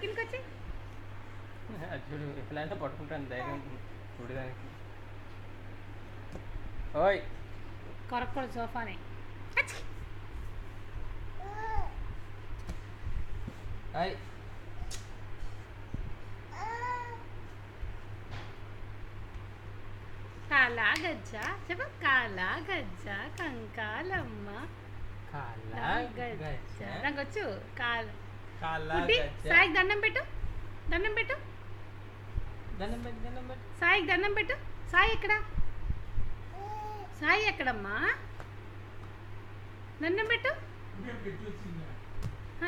కిందకి వచ్చి చూడు ఎట్లా అంటే పట్టుకుంటాను ధైర్యం చూడడానికి. ఓయ్ కొరక్కూడదు సోఫాని. హాయ్ కాలా గజ్జ చెప్ప కాలా గజ్జ కంకాలమ్మ కాలా గజ్జ నాకు వచ్చు కాల కాలా సాయికి దండం పెట్టు దండం పెట్టు దండం పెట్టు దండం పెట్టు. సాయికి దండం పెట్టు. సాయి ఎక్కడ సాయి ఎక్కడమ్మా దండం పెట్టు.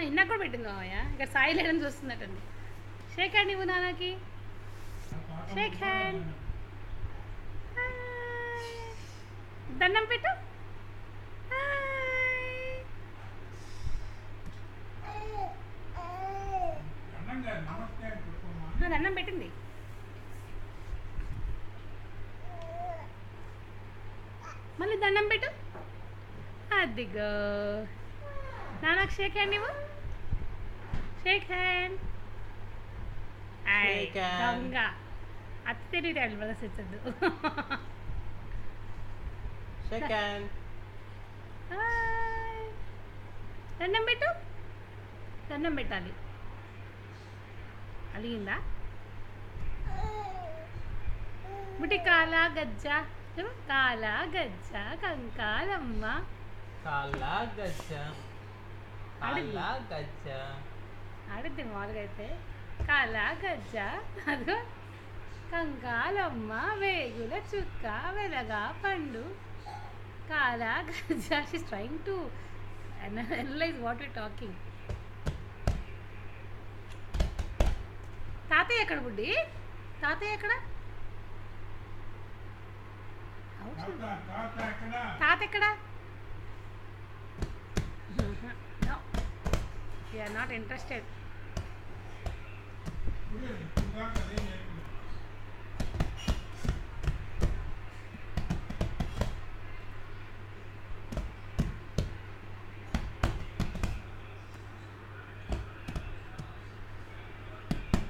ఇందాక కూడా పెట్టింది మామయ్య ఇక్కడ సాయి లేదని చూస్తున్నట్టండి. షేక్ హ్యాండ్ ఇవ్వు నాన్నకి. షేక్ హ్యాండ్ దండం పెట్టు. దండం పెట్టింది. మళ్ళీ దండం పెట్టు. అదిగో నాన్నకు షేక్ హ్యాండ్ ఇవ్వు. Shake hand. దొంగ అత్త తెలియదు ప్రదర్శించద్దు. Shake hand. దండం పెట్టు. దండం పెట్టాలి. అలిగిందా బుట్టి కాలా గజ్జ కాలా గజ్జ కంకాలమ్మ కాలా గజ్జ కాలా గజ్జ ఆడిద్ది మామూలుగా అయితే. కాలా గజ్జ అదో కంకాలమ్మ వేగుల చుక్క వెలగా పండు కాలా గజ్జ. She's trying to analyse what you talking. తాతయ్య ఎక్కడ బుడ్డి తాతయ్య ఎక్కడ తాత ఎక్కడ యు ఆర్ నాట్ ఇంట్రెస్టెడ్.